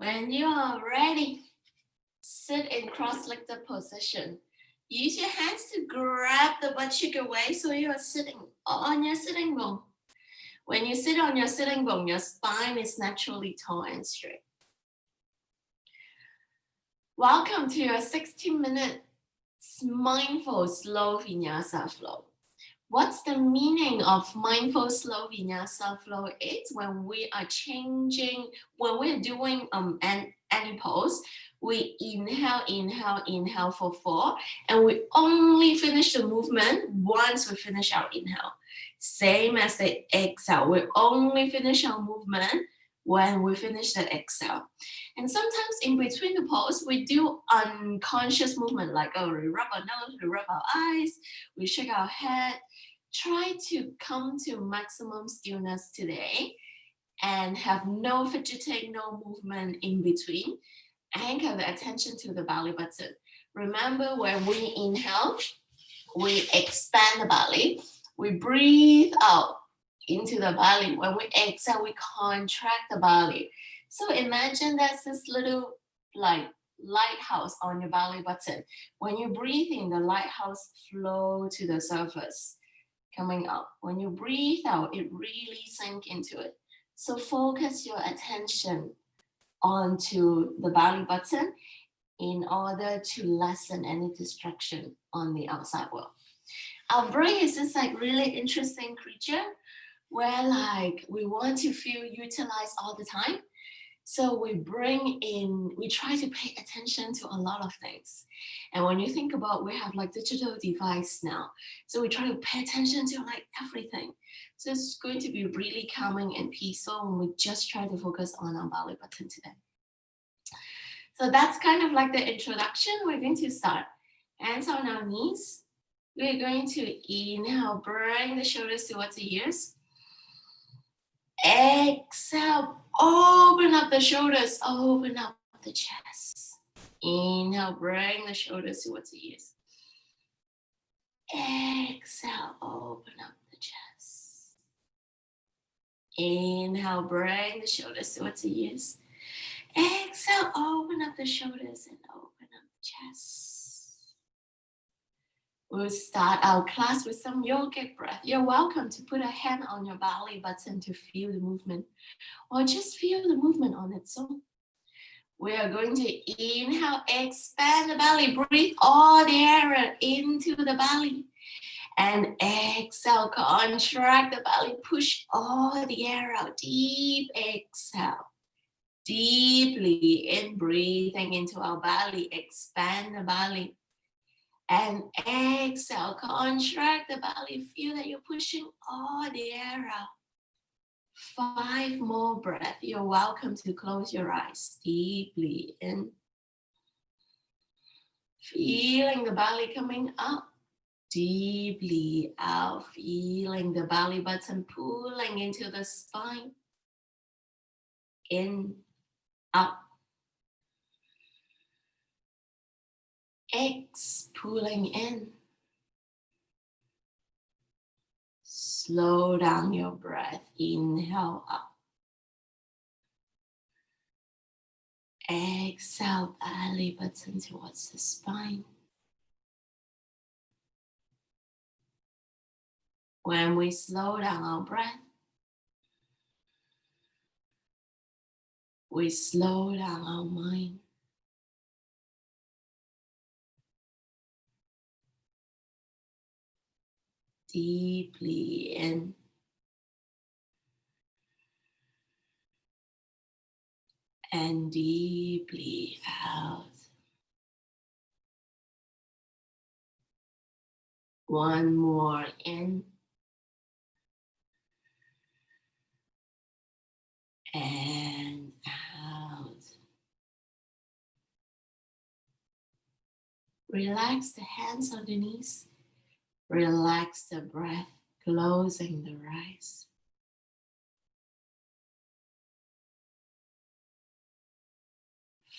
When you are ready, sit in cross-legged position. Use your hands to grab the butt cheek away so you are sitting on your sitting bone. When you sit on your sitting bone, your spine is naturally tall and straight. Welcome to your 60-minute mindful slow Vinyasa flow. What's the meaning of mindful slow Vinyasa flow? It's when we are changing, when we're doing any pose, we inhale for 4, and we only finish the movement once we finish our inhale. Same as the exhale, we only finish our movement when we finish the exhale. And sometimes in between the pose, we do unconscious movement like we rub our nose, we rub our eyes, we shake our head. Try to come to maximum stillness today and have no fidgeting, no movement in between. Anchor the attention to the belly button. Remember, when we inhale, we expand the belly. We breathe out into the belly. When we exhale, we contract the belly. So imagine that's this little lighthouse on your belly button. When you breathe in, the lighthouse flow to the surface, coming up. When you breathe out, it really sinks into it. So focus your attention onto the belly button in order to lessen any distraction on the outside world. Our brain is this really interesting creature where we want to feel utilized all the time. So we try to pay attention to a lot of things. And when you think about, we have digital device now. So we try to pay attention to everything. So it's going to be really calming and peaceful when we just try to focus on our belly button today. So that's kind of the introduction. We're going to start. Hands on our knees. We're going to inhale, bring the shoulders towards the ears. Exhale, open up the shoulders, open up the chest. Inhale, bring the shoulders towards the ears. Exhale, open up the chest. Inhale, bring the shoulders towards the ears. Exhale, open up the shoulders and open up the chest. We'll start our class with some yogic breath. You're welcome to put a hand on your belly button to feel the movement, or just feel the movement on its own. We are going to inhale, expand the belly, breathe all the air into the belly. And exhale, contract the belly, push all the air out, deep exhale. Deeply in, breathing into our belly, expand the belly. And exhale, contract the belly. Feel that you're pushing all the air out. 5 more breaths. You're welcome to close your eyes. Deeply in. Feeling the belly coming up. Deeply out. Feeling the belly button pulling into the spine. In, up. Pulling in. Slow down your breath. Inhale up. Exhale, belly button towards the spine. When we slow down our breath, we slow down our mind. Deeply in. And deeply out. One more in. And out. Relax the hands on the knees. Relax the breath, closing the eyes.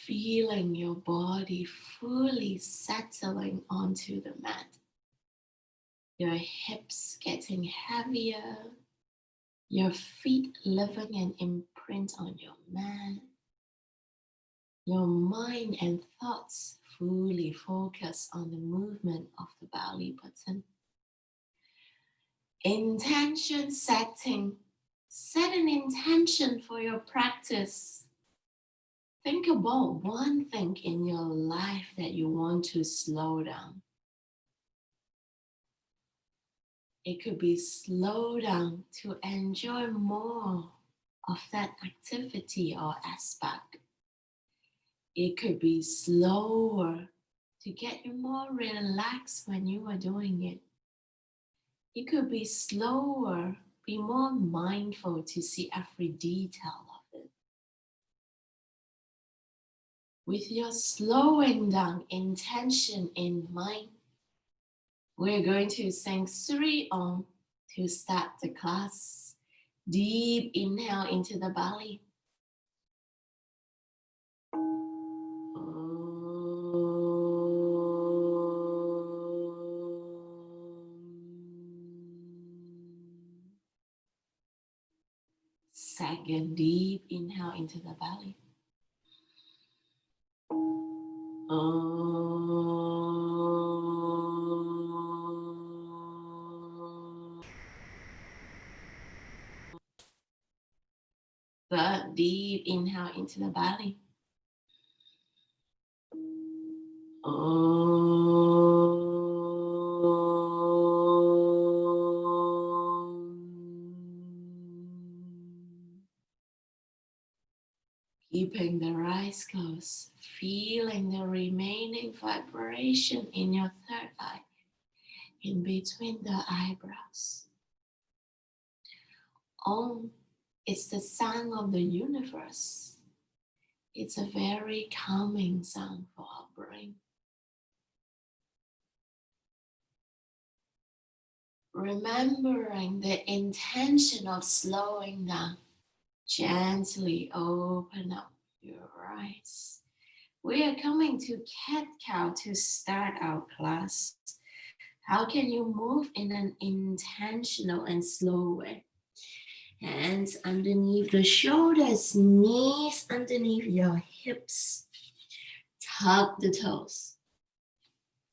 Feeling your body fully settling onto the mat. Your hips getting heavier. Your feet leaving an imprint on your mat. your mind and thoughts fully focus on the movement of the belly button. Intention setting. Set an intention for your practice. Think about one thing in your life that you want to slow down. It could be slow down to enjoy more of that activity or aspect. It could be slower to get you more relaxed when you are doing it. It could be slower, be more mindful to see every detail of it. With your slowing down intention in mind, we're going to sing 3 Om to start the class. Deep inhale into the belly. Second, deep inhale into the belly. Third, deep inhale into the belly. Keeping the eyes closed, feeling the remaining vibration in your third eye, in between the eyebrows. Om is the sound of the universe. It's a very calming sound for our brain. Remembering the intention of slowing down, gently open up your eyes. We are coming to cat-cow to start our class. How can you move in an intentional and slow way? Hands underneath the shoulders, knees underneath your hips. Tuck the toes.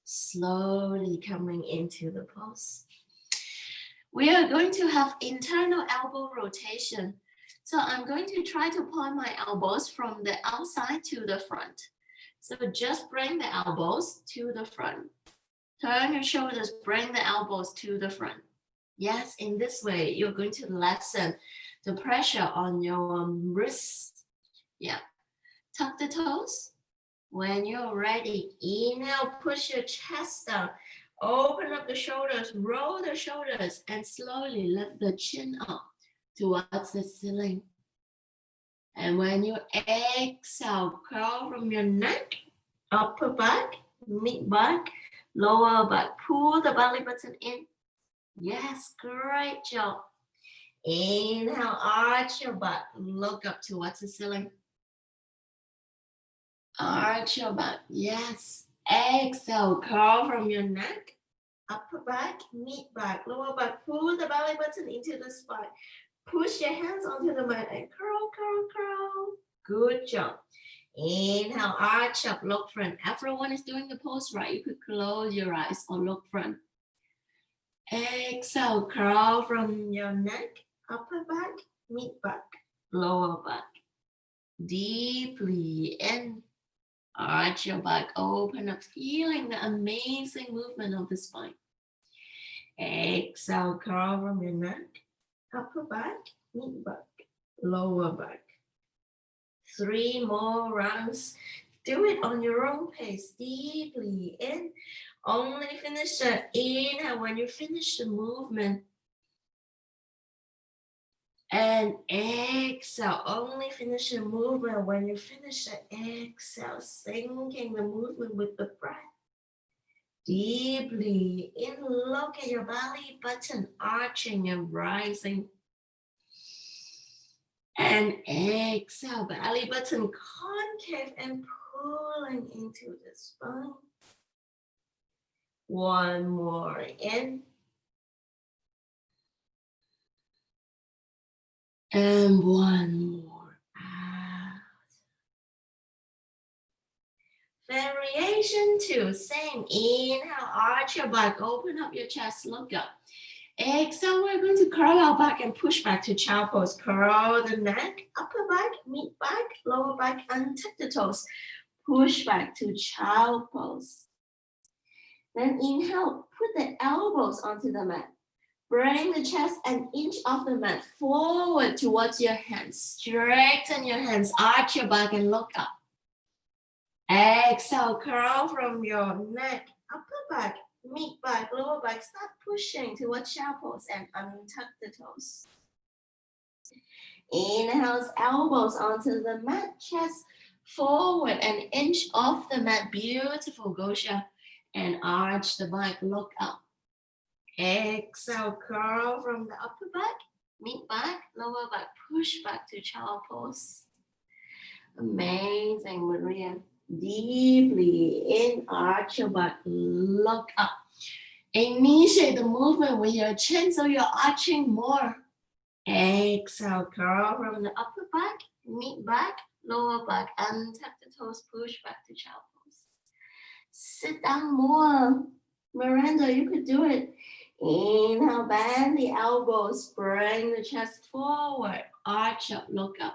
Slowly coming into the pose. We are going to have internal elbow rotation. So I'm going to try to point my elbows from the outside to the front. So just bring the elbows to the front. Turn your shoulders, bring the elbows to the front. Yes, in this way, you're going to lessen the pressure on your wrists. Yeah. Tuck the toes. When you're ready, inhale, push your chest down. Open up the shoulders, roll the shoulders, and slowly lift the chin up towards the ceiling. And when you exhale, curl from your neck, upper back, mid back, lower back. Pull the belly button in. Yes, great job. Inhale, arch your back, look up towards the ceiling. Arch your back, yes. Exhale, curl from your neck, upper back, mid back, lower back. Pull the belly button into the spine. Push your hands onto the mat and curl, curl, curl. Good job. Inhale, arch up, look front. Everyone is doing the pose right. You could close your eyes or look front. Exhale, curl from your neck, upper back, mid back, lower back. Deeply in. Arch your back, open up, feeling the amazing movement of the spine. Exhale, curl from your neck, upper back, mid back, lower back. 3 more rounds. Do it on your own pace, deeply in. Only finish the inhale when you finish the movement. And exhale, only finish the movement when you finish the exhale, syncing the movement with the breath. Deeply in, look at your belly button arching and rising. And exhale, belly button concave and pulling into the spine. One more in. And one more out. Variation 2, same. Inhale, arch your back, open up your chest, look up. Exhale, we're going to curl our back and push back to child pose. Curl the neck, upper back, mid back, lower back, and tuck the toes. Push back to child pose. Then inhale, put the elbows onto the mat. Bring the chest an inch off the mat, forward towards your hands. Straighten your hands, arch your back and look up. Exhale, curl from your neck, upper back, mid back, lower back. Start pushing towards child pose and untuck the toes. Inhale, elbows onto the mat, chest forward, an inch off the mat. Beautiful, Gosha. And arch the back, look up. Exhale, curl from the upper back, mid back, lower back, push back to child pose. Amazing, Maria. Deeply in, arch your back, look up. Initiate the movement with your chin so you're arching more. Exhale, curl from the upper back, mid back, lower back, untuck the toes, push back to child pose. Sit down more. Miranda, you could do it. Inhale, bend the elbows, bring the chest forward, arch up, look up.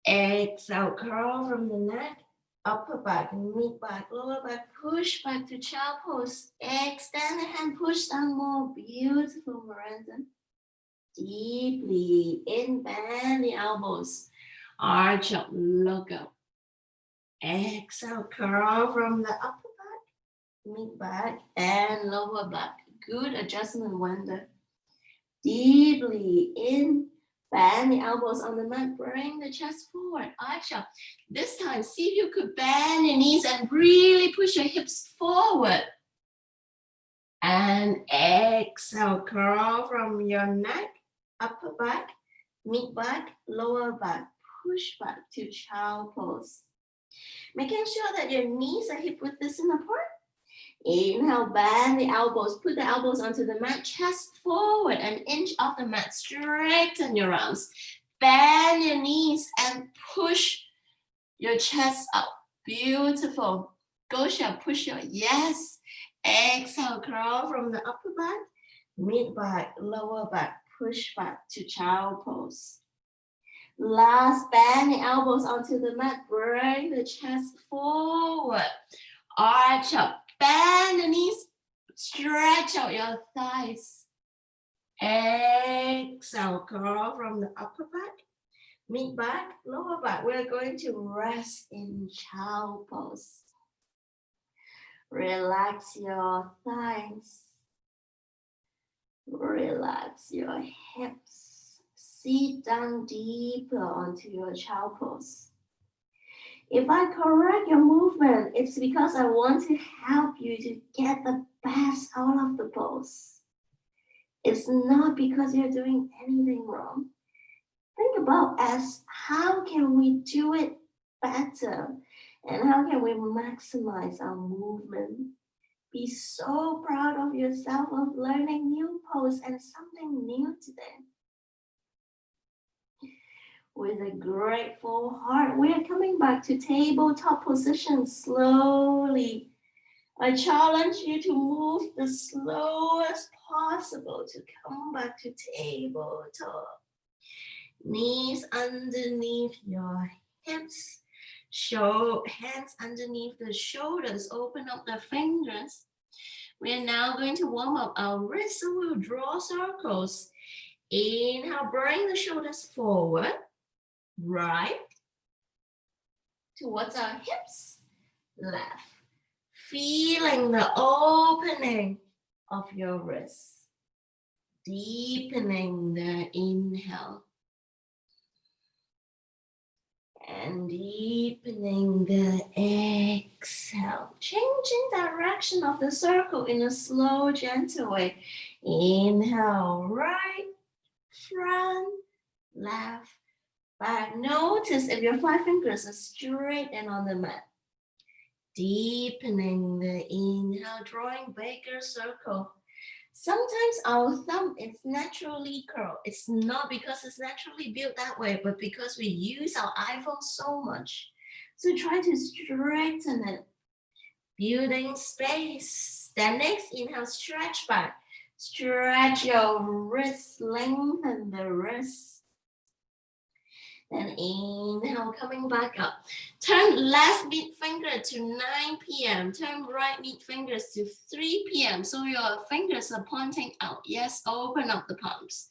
Exhale, curl from the neck, upper back, mid back, lower back, push back to child pose. Extend the hand, push down more. Beautiful, Miranda. Deeply in, bend the elbows, arch up, look up. Exhale, curl from the upper back, mid back, and lower back. Good adjustment, Wanda. Deeply in, bend the elbows on the mat, bring the chest forward, arch up. This time, see if you could bend your knees and really push your hips forward. And exhale, curl from your neck, upper back, mid back, lower back, push back to child pose. Making sure that your knees are hip width distance apart. Inhale, bend the elbows, put the elbows onto the mat, chest forward, an inch off the mat, straighten your arms, bend your knees and push your chest up. Beautiful. Gosha, push your, yes. Exhale, curl from the upper back, mid back, lower back, push back to child pose. Last, bend the elbows onto the mat, bring the chest forward, arch up. Bend the knees, stretch out your thighs. Exhale, curl from the upper back, mid back, lower back. We're going to rest in child pose. Relax your thighs. Relax your hips. Sit down deeper onto your child pose. If I correct your movement, it's because I want to help you to get the best out of the pose. It's not because you're doing anything wrong. Think about as how can we do it better and how can we maximize our movement. Be so proud of yourself of learning new pose and something new today. With a grateful heart, we are coming back to tabletop position slowly. I challenge you to move the slowest possible to come back to tabletop. Knees underneath your hips, hands underneath the shoulders, open up the fingers. We are now going to warm up our wrists, so we'll draw circles. Inhale, bring the shoulders forward. Right towards our hips, left. Feeling the opening of your wrists. Deepening the inhale. And deepening the exhale. Changing direction of the circle in a slow, gentle way. Inhale, right, front, left, back. Notice if your 5 fingers are straight and on the mat. Deepening the inhale, drawing bigger circle. Sometimes our thumb is naturally curled. It's not because it's naturally built that way, but because we use our iPhone so much. So try to straighten it, building space. Then next, inhale, stretch back. Stretch your wrist, lengthen the wrist. Then inhale, coming back up. Turn left mid finger to 9 p.m. Turn right mid fingers to 3 p.m. So your fingers are pointing out. Yes, open up the palms.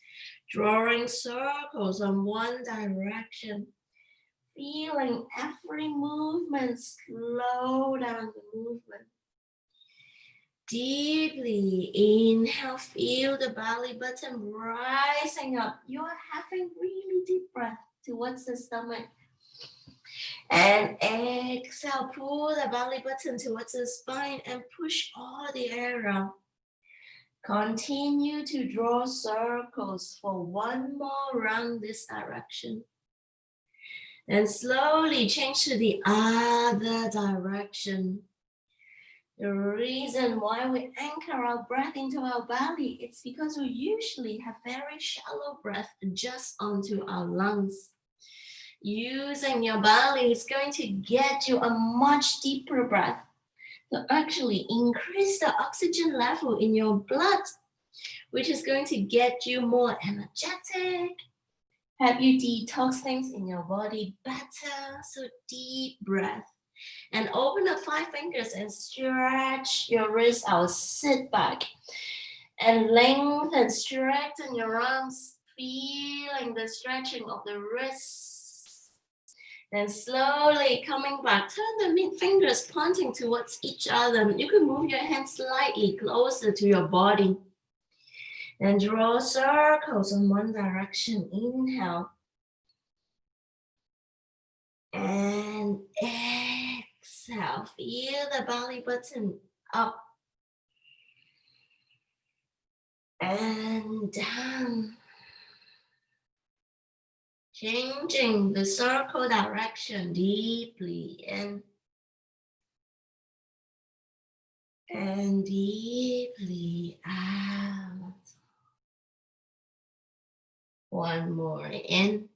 Drawing circles on one direction. Feeling every movement, slow down the movement. Deeply inhale, feel the belly button rising up. You're having really deep breath towards the stomach. And exhale, pull the belly button towards the spine and push all the air out. Continue to draw circles for one more round this direction. And slowly change to the other direction. The reason why we anchor our breath into our belly, it's because we usually have very shallow breath just onto our lungs. Using your belly is going to get you a much deeper breath to actually increase the oxygen level in your blood, which is going to get you more energetic, help you detox things in your body better. So deep breath. And open up 5 fingers and stretch your wrist out. Sit back and lengthen, straighten your arms, feeling the stretching of the wrists. Then slowly coming back, turn the mid fingers pointing towards each other. You can move your hands slightly closer to your body. Then draw circles in one direction. Inhale. And exhale. Feel the belly button up and down. Changing the circle direction deeply in and deeply out. One more in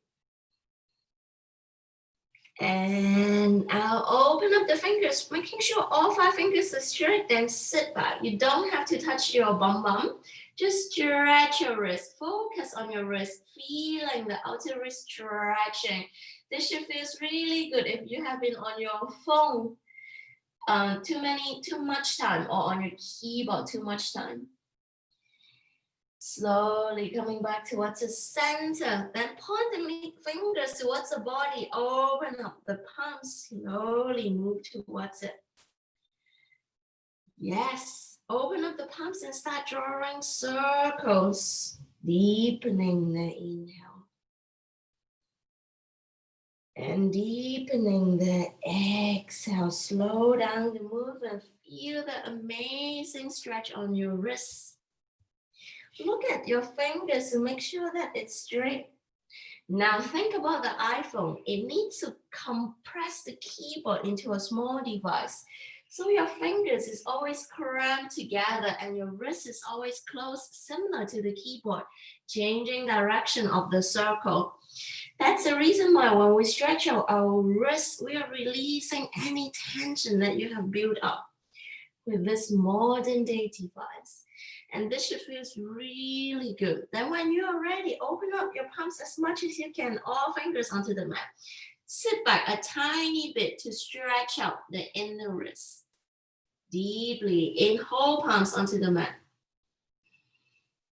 and out. Open up the fingers, making sure all 5 fingers are straight. Then sit back. You don't have to touch your bum. Just stretch your wrist. Focus on your wrist, feeling the outer wrist stretching. This should feel really good if you have been on your phone too much time, or on your keyboard too much time. Slowly coming back towards the center. Then point the fingers towards the body. Open up the palms. Slowly move towards it. Yes. Open up the palms and start drawing circles. Deepening the inhale. And deepening the exhale. Slow down the movement. Feel the amazing stretch on your wrists. Look at your fingers to make sure that it's straight. Now think about the iPhone. It needs to compress the keyboard into a small device. So your fingers is always crammed together and your wrist is always closed, similar to the keyboard, changing direction of the circle. That's the reason why when we stretch out our wrists, we are releasing any tension that you have built up with this modern day device. And this should feel really good. Then when you are ready, open up your palms as much as you can, all fingers onto the mat. Sit back a tiny bit to stretch out the inner wrist. Deeply inhale, palms onto the mat.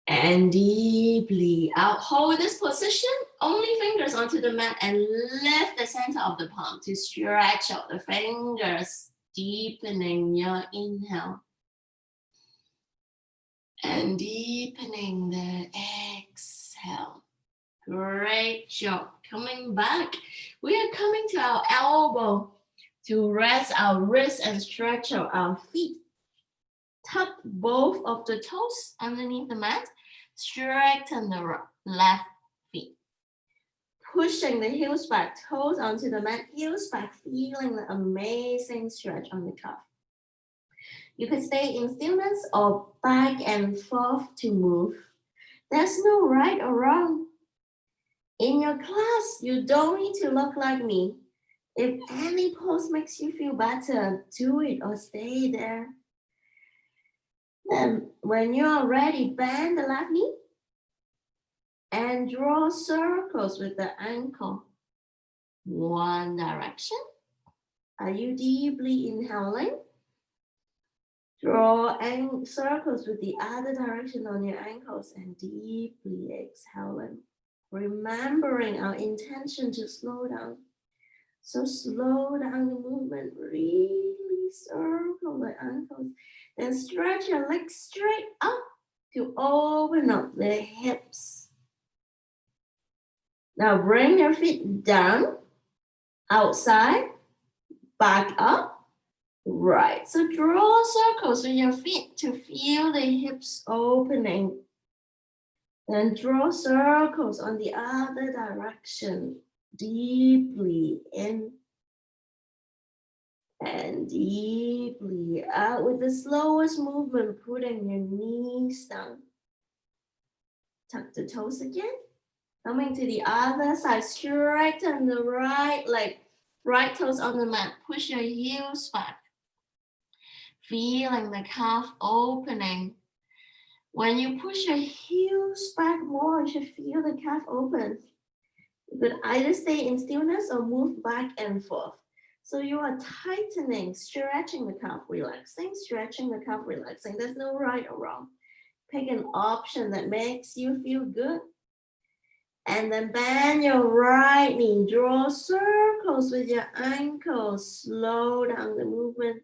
And deeply out. Hold this position, only fingers onto the mat, and lift the center of the palm to stretch out the fingers, deepening your inhale. And deepening the exhale. Great job. Coming back, we are coming to our elbow to rest our wrists and stretch out our feet. Tuck both of the toes underneath the mat. Straighten the left feet. Pushing the heels back, toes onto the mat, heels back, feeling the amazing stretch on the calf. You can stay in stillness or back and forth to move. There's no right or wrong. In your class, you don't need to look like me. If any pose makes you feel better, do it or stay there. Then when you are ready, bend the left knee and draw circles with the ankle. One direction. Are you deeply inhaling? Draw circles with the other direction on your ankles and deeply exhaling. Remembering our intention to slow down. So slow down the movement, really circle the ankles. Then stretch your legs straight up to open up the hips. Now bring your feet down, outside, back up. Right, so draw circles with your feet to feel the hips opening. Then draw circles on the other direction, deeply in and deeply out with the slowest movement, putting your knees down. Tuck the toes again. Coming to the other side, straighten the right leg, right toes on the mat. Push your heels back. Feeling the calf opening. When you push your heels back more, you should feel the calf open. You could either stay in stillness or move back and forth. So you are tightening, stretching the calf, relaxing, stretching the calf, relaxing. There's no right or wrong. Pick an option that makes you feel good. And then bend your right knee. Draw circles with your ankles. Slow down the movement.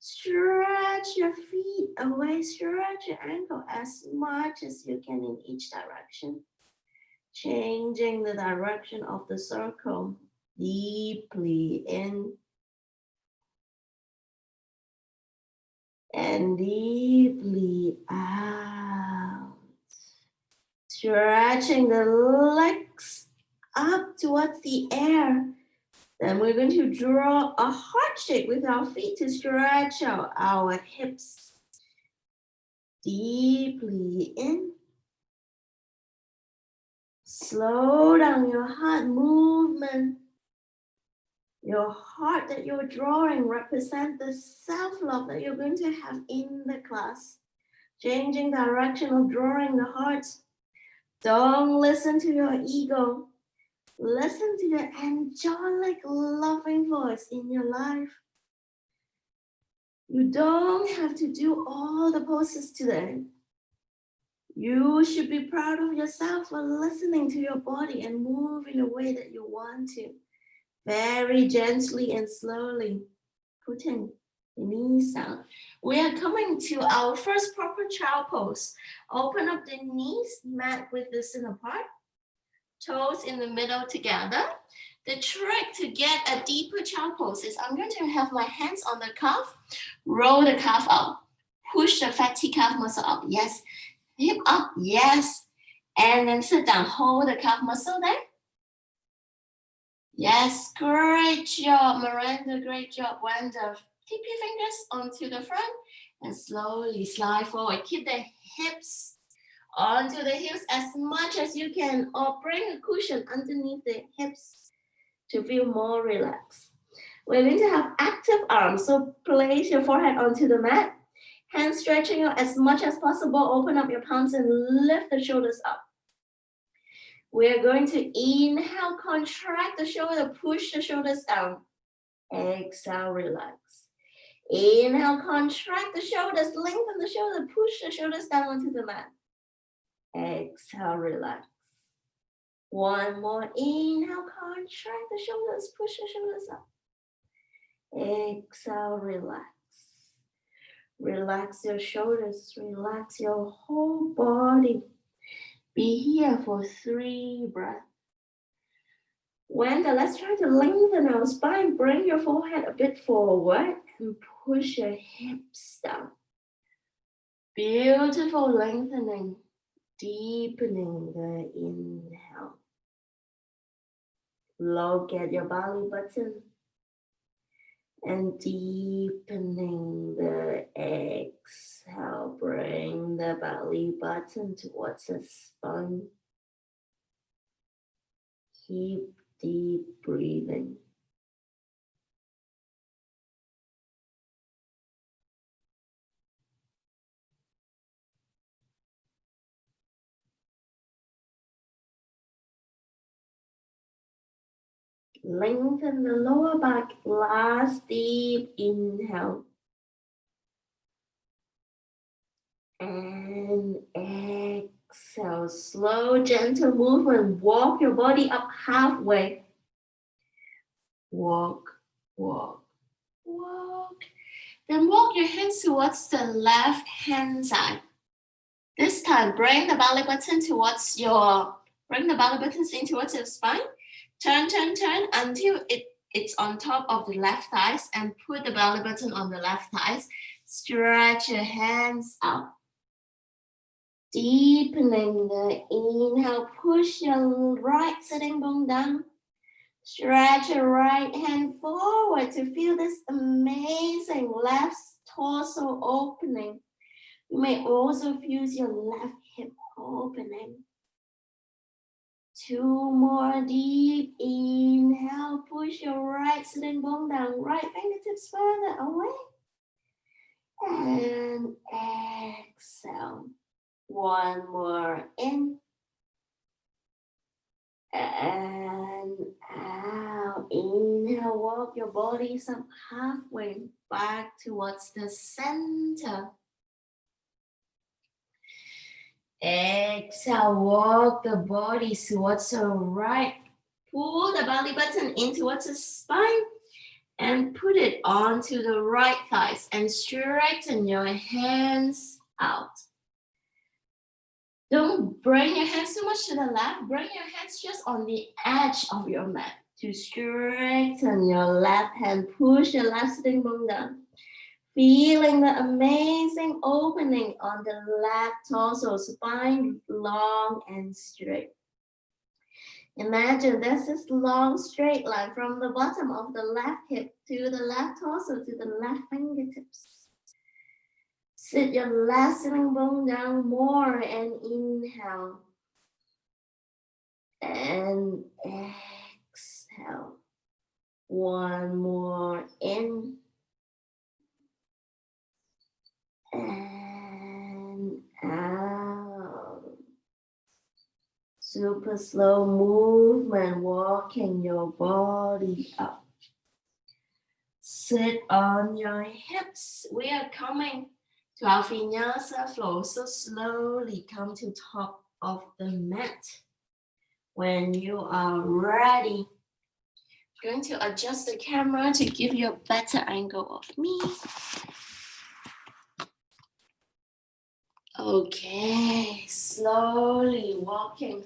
Stretch your feet away, stretch your ankle as much as you can in each direction. Changing the direction of the circle, deeply in and deeply out. Stretching the legs up towards the air. Then we're going to draw a heart shape with our feet to stretch out our hips. Deeply in. Slow down your heart movement. Your heart that you're drawing represents the self-love that you're going to have in the class. Changing direction of drawing the heart. Don't listen to your ego. Listen to the angelic, loving voice in your life. You don't have to do all the poses today. You should be proud of yourself for listening to your body and move in the way that you want to. Very gently and slowly, putting the knees down. We are coming to our first proper child pose. Open up the knees, mat width distance apart. Toes in the middle together. The trick to get a deeper child pose is I'm going to have my hands on the calf, roll the calf up, push the fatty calf muscle up. Yes. Hip up. Yes. And then sit down. Hold the calf muscle there. Yes. Great job, Miranda. Great job, Wanda. Keep your fingers onto the front and slowly slide forward. Keep the hips onto the hips as much as you can, or bring a cushion underneath the hips to feel more relaxed. We're going to have active arms, so place your forehead onto the mat, hands stretching out as much as possible. Open up your palms and lift the shoulders up. We're going to inhale, contract the shoulder, push the shoulders down. Exhale, relax. Inhale, contract the shoulders, lengthen the shoulder, push the shoulders down onto the mat. Exhale, relax. One more. Inhale, contract the shoulders, push the shoulders up. Exhale, relax. Relax your shoulders, relax your whole body. Be here for 3 breaths. Wanda, let's try to lengthen our spine. Bring your forehead a bit forward and push your hips down. Beautiful lengthening. Deepening the inhale. Look at your belly button. And deepening the exhale. Bring the belly button towards the spine. Keep deep breathing. Lengthen the lower back. Last deep inhale. And exhale. Slow, gentle movement. Walk your body up halfway. Walk, walk, walk. Then walk your hands towards the left hand side. This time, bring the belly button towards bring the belly buttons in towards your spine. Turn, turn, turn until it's on top of the left thighs and put the belly button on the left thighs. Stretch your hands out. Deepening the inhale, push your right sitting bone down. Stretch your right hand forward to feel this amazing left torso opening. You may also feel your left hip opening. 2 more deep inhale, push your right sitting bone down, right fingertips further away. And exhale. 1 more in. And out. Inhale, walk your body up halfway back towards the center. Exhale, walk the body towards the right. Pull the belly button in towards the spine and put it onto the right thighs and straighten your hands out. Don't bring your hands too much to the left. Bring your hands just on the edge of your mat to straighten your left hand. Push your left sitting bone down. Feeling the amazing opening on the left torso, spine long and straight. Imagine there's this long straight line from the bottom of the left hip to the left torso to the left fingertips. Sit your left sitting bone down more and inhale. And exhale. 1 more in. And out. Super slow movement, walking your body up. Sit on your hips. We are coming to our Vinyasa flow. So slowly come to top of the mat. When you are ready, I'm going to adjust the camera to give you a better angle of me. Okay, slowly walking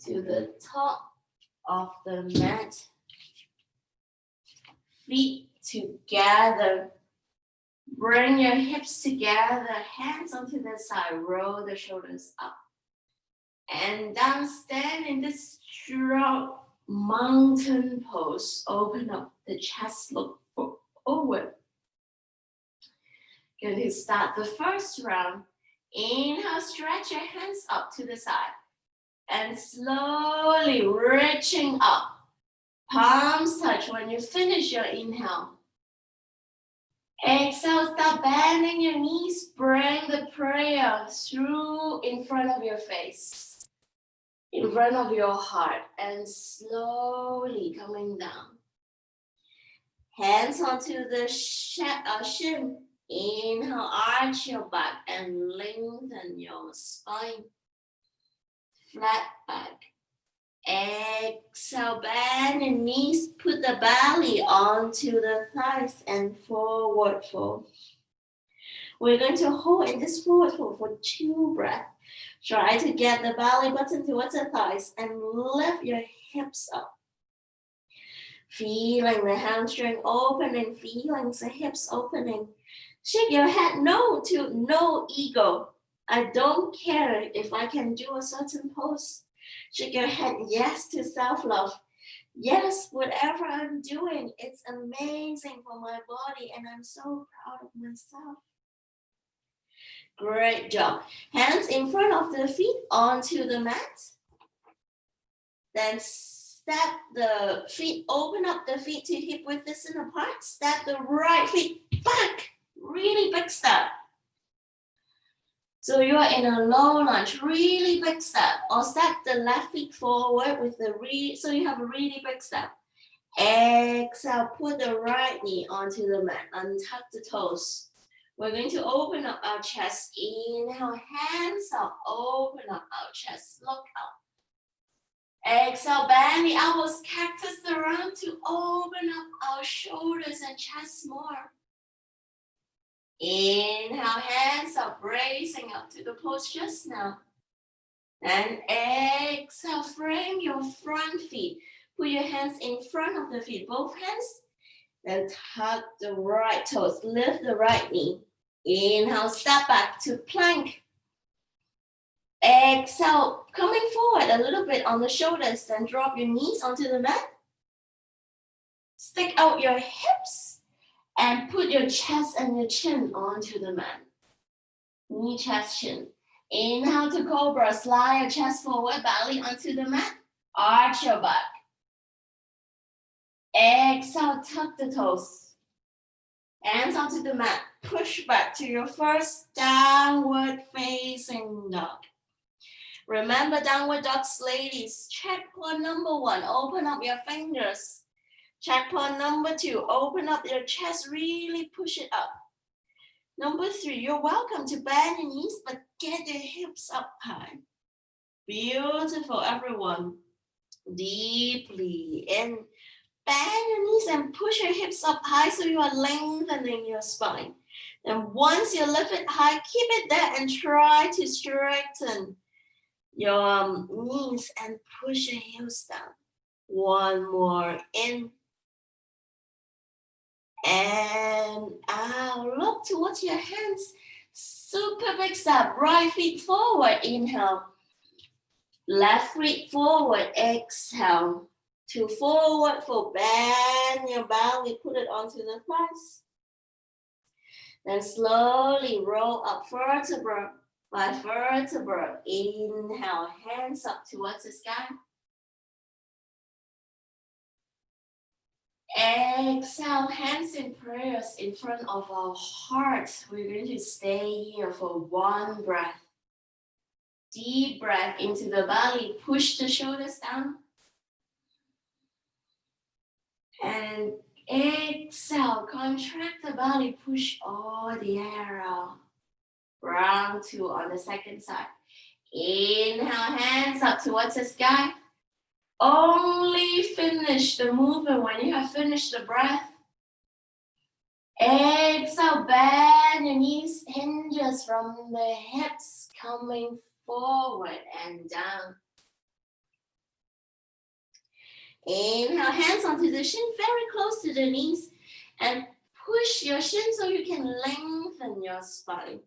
to the top of the mat. Feet together. Bring your hips together, hands onto the side, roll the shoulders up. And down, stand in this strong mountain pose. Open up the chest, look forward. Going to start the first round. Inhale, stretch your hands up to the side. And slowly reaching up. Palms touch when you finish your inhale. Exhale, start bending your knees. Bring the prayer through in front of your face. In front of your heart. And slowly coming down. Hands onto the shin. Inhale, arch your back and lengthen your spine. Flat back. Exhale, bend your knees. Put the belly onto the thighs and forward fold. We're going to hold in this forward fold for 2 breaths. Try to get the belly button towards the thighs and lift your hips up. Feeling the hamstring opening, feeling the hips opening. Shake your head no to no ego. I don't care if I can do a certain pose. Shake your head yes to self-love. Yes, whatever I'm doing, it's amazing for my body and I'm so proud of myself. Great job. Hands in front of the feet onto the mat. Then step the feet, open up the feet to hip width distance apart. Step the right feet back. Really big step. So you are in a low lunge, really big step, or step the left feet forward with the so you have a really big step. Exhale, put the right knee onto the mat, untuck the toes. We're going to open up our chest. Inhale, hands up, open up our chest, look up. Exhale, bend the elbows, cactus the round to open up our shoulders and chest more. Inhale, hands up, raising up to the pose just now. And exhale, frame your front feet. Put your hands in front of the feet, both hands. Then tuck the right toes, lift the right knee. Inhale, step back to plank. Exhale, coming forward a little bit on the shoulders, then drop your knees onto the mat. Stick out your hips and put your chest and your chin onto the mat. Knee, chest, chin. Inhale to cobra, slide your chest forward, belly onto the mat. Arch your back. Exhale, tuck the toes. Hands onto the mat. Push back to your first downward facing dog. Remember downward dogs, ladies. Checkpoint number 1, open up your fingers. Checkpoint number 2, open up your chest, really push it up. Number 3, you're welcome to bend your knees, but get your hips up high. Beautiful, everyone. Deeply in. Bend your knees and push your hips up high so you are lengthening your spine. Then once you lift it high, keep it there and try to straighten your knees and push your heels down. One more in and out. Look towards your hands. Super big step. Right feet forward. Inhale. Left feet forward. Exhale. To forward fold. Bend your belly. Put it onto the thighs. Then slowly roll up vertebra by vertebra. Inhale, hands up towards the sky. Exhale, hands in prayers in front of our heart. We're going to stay here for one breath. Deep breath into the belly. Push the shoulders down. And exhale, contract the belly. Push all the air out. Round 2 on the second side. Inhale, hands up towards the sky. Only finish the movement when you have finished the breath. Exhale, bend your knees, hinges from the hips coming forward and down. Inhale, hands onto the shin, very close to the knees, and push your shin so you can lengthen your spine.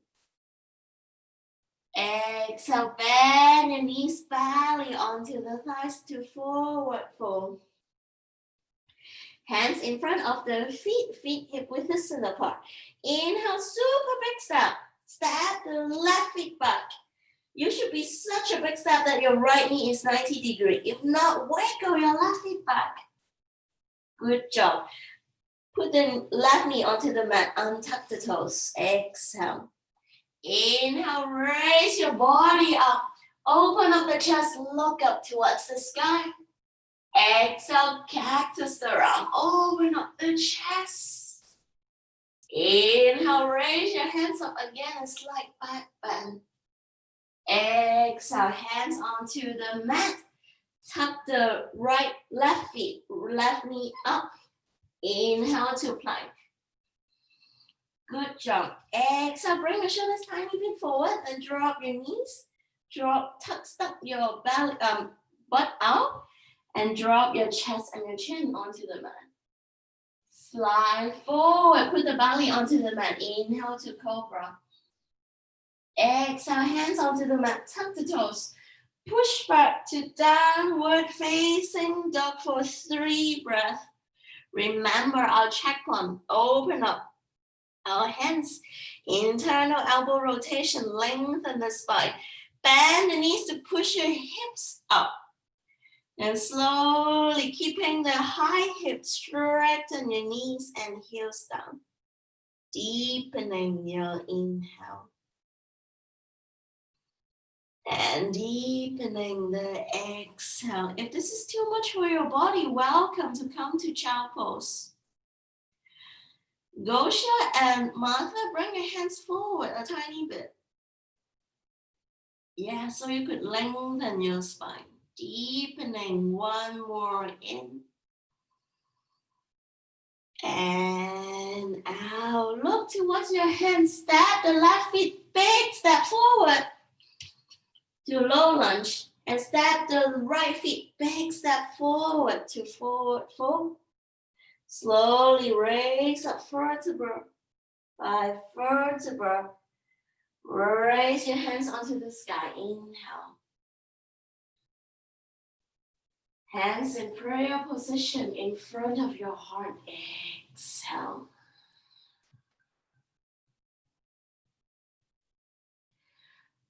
Exhale, bend your knees, belly onto the thighs to forward fold. Hands in front of the feet hip width apart. Inhale, super big step. Step the left feet back. You should be such a big step that your right knee is 90 degrees. If not, wiggle your left feet back. Good job. Put the left knee onto the mat. Untuck the toes. Exhale. Inhale, raise your body up. Open up the chest, look up towards the sky. Exhale, cactus the round. Open up the chest. Inhale, raise your hands up again and slight back bend. Exhale, hands onto the mat. Tuck the left knee up. Inhale to plank. Good job. Exhale, bring your shoulders tiny bit forward and drop your knees. Tuck your belly, butt out and drop your chest and your chin onto the mat. Slide forward, put the belly onto the mat. Inhale to cobra. Exhale, hands onto the mat, tuck the toes. Push back to downward facing dog for 3 breaths. Remember our checkpoint. Open up our hands. Internal elbow rotation, lengthen the spine. Bend the knees to push your hips up. And slowly keeping the high hips, straighten your knees and heels down. Deepening your inhale. And deepening the exhale. If this is too much for your body, welcome to come to Child Pose. Gosha and Martha, bring your hands forward a tiny bit. Yeah, so you could lengthen your spine. Deepening, one more in. And out. Look towards your hands. Step the left feet, big step forward to low lunge. And step the right feet, big step forward to forward fold. Slowly raise up vertebra by vertebra. Raise your hands onto the sky. Inhale. Hands in prayer position in front of your heart. Exhale.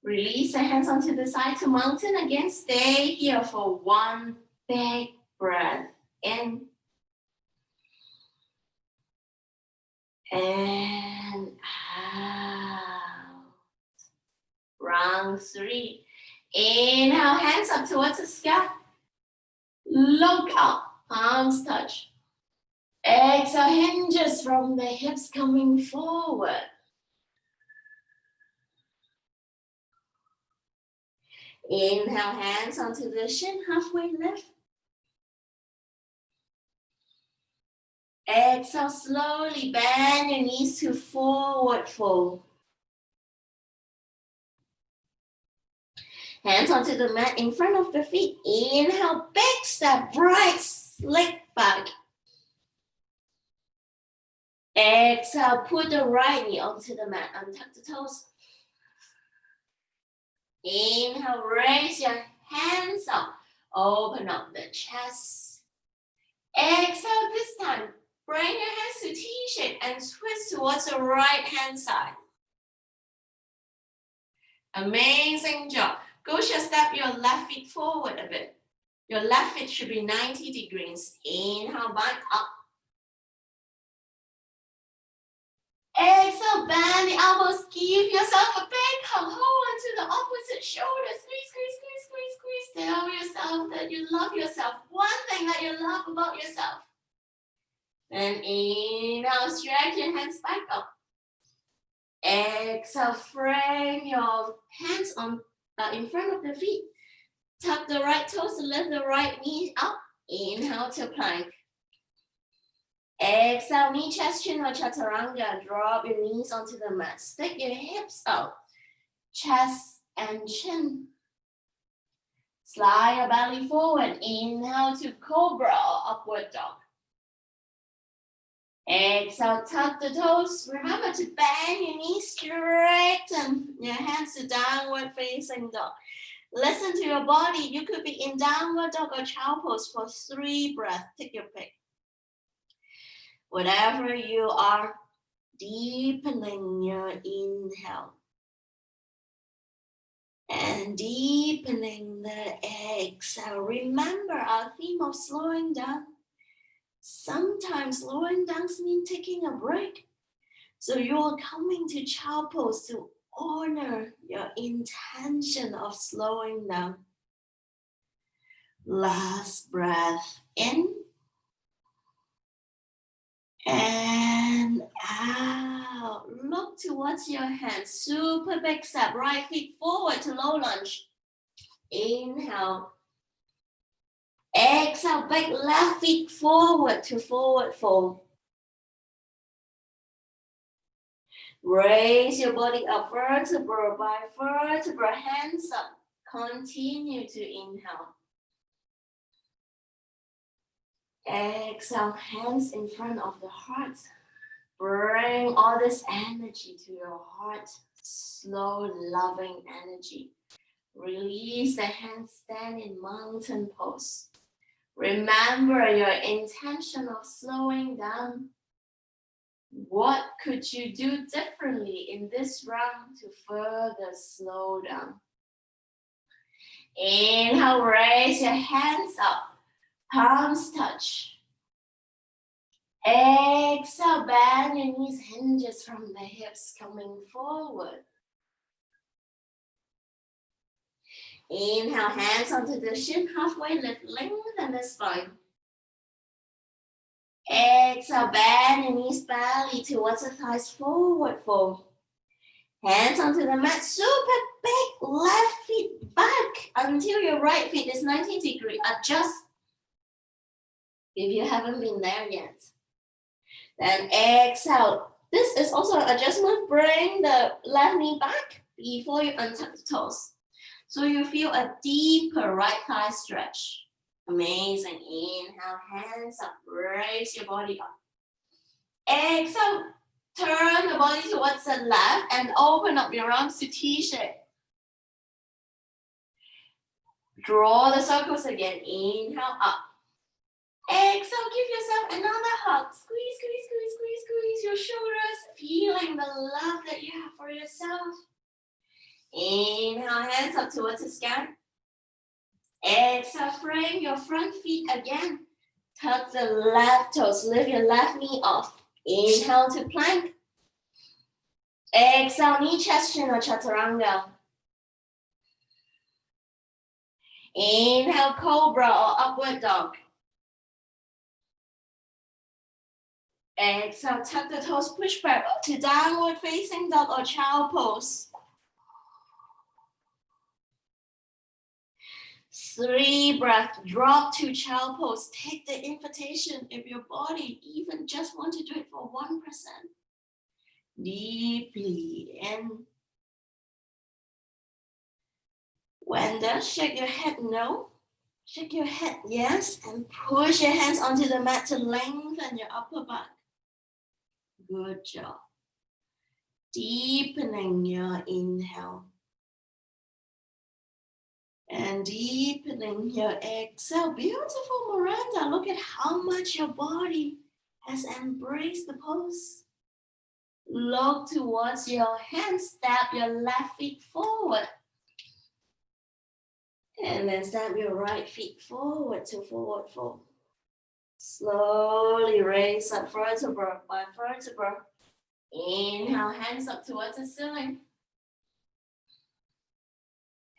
Release the hands onto the side to mountain again. Stay here for one big breath. In. And out. Round 3. Inhale, hands up towards the sky. Look up, palms touch. Exhale, hinges from the hips coming forward. Inhale, hands onto the shin, halfway lift. Exhale, slowly bend your knees to forward fold. Hands onto the mat in front of the feet. Inhale, big step, right leg back. Exhale, put the right knee onto the mat, untuck the toes. Inhale, raise your hands up, open up the chest. Exhale, this time, bring your hands to T-shape and twist towards the right hand side. Amazing job. Gosha, step your left feet forward a bit. Your left foot should be 90 degrees. Inhale, back up. Exhale, bend the elbows. Give yourself a big hug. Hold on to the opposite shoulder. Squeeze, squeeze, squeeze, squeeze, squeeze. Tell yourself that you love yourself. One thing that you love about yourself. And inhale, stretch your hands back up. Exhale, frame your hands on in front of the feet. Tuck the right toes, lift the right knee up. Inhale to plank. Exhale, knee, chest, chin or chaturanga. Drop your knees onto the mat. Stick your hips out. Chest and chin. Slide your belly forward. Inhale to cobra or upward dog. Exhale, tuck the toes. Remember to bend your knees, straighten your hands to downward facing dog. Listen to your body. You could be in downward dog or child pose for 3 breaths. Take your pick. Whatever you are, deepening your inhale. And deepening the exhale. Remember our theme of slowing down. Sometimes slowing down means taking a break. So you're coming to child pose to honor your intention of slowing down. Last breath in and out. Look towards your hands. Super big step. Right feet forward to low lunge. Inhale. Exhale, big left feet forward to forward fold. Raise your body up vertebra by vertebra, hands up. Continue to inhale. Exhale, hands in front of the heart. Bring all this energy to your heart. Slow, loving energy. Release the hands, stand in mountain pose. Remember your intention of slowing down. What could you do differently in this round to further slow down? Inhale, raise your hands up. Palms touch. Exhale, bend your knees, hinges from the hips coming forward. Inhale, hands onto the shin, halfway lift, lengthen the spine. Exhale, bend your knees, belly towards the thighs, forward fold. Hands onto the mat, super big, left feet back until your right feet is 90 degrees. Adjust if you haven't been there yet. Then exhale. This is also an adjustment. Bring the left knee back before you untuck the toes. So you feel a deeper right thigh stretch. Amazing. Inhale, hands up, raise your body up. Exhale, turn the body towards the left and open up your arms to T-shape. Draw the circles again. Inhale, up. Exhale, give yourself another hug. Squeeze, squeeze, squeeze, squeeze, squeeze your shoulders, feeling the love that you have for yourself. Inhale, hands up towards the sky. Exhale, frame your front feet again. Tuck the left toes, lift your left knee off. Inhale to plank. Exhale, knee chest chin or chaturanga. Inhale, cobra or upward dog. Exhale, tuck the toes, push back up to downward facing dog or child pose. 3 breaths, drop to child pose. Take the invitation if your body even just want to do it for 1%. Deeply in. When done, shake your head no. Shake your head yes. And push your hands onto the mat to lengthen your upper back. Good job. Deepening your inhale. And deepening your exhale. Beautiful, Miranda. Look at how much your body has embraced the pose. Look towards your hands. Step your left feet forward. And then step your right feet forward to forward fold. Slowly raise up vertebra by vertebra. Inhale, hands up towards the ceiling.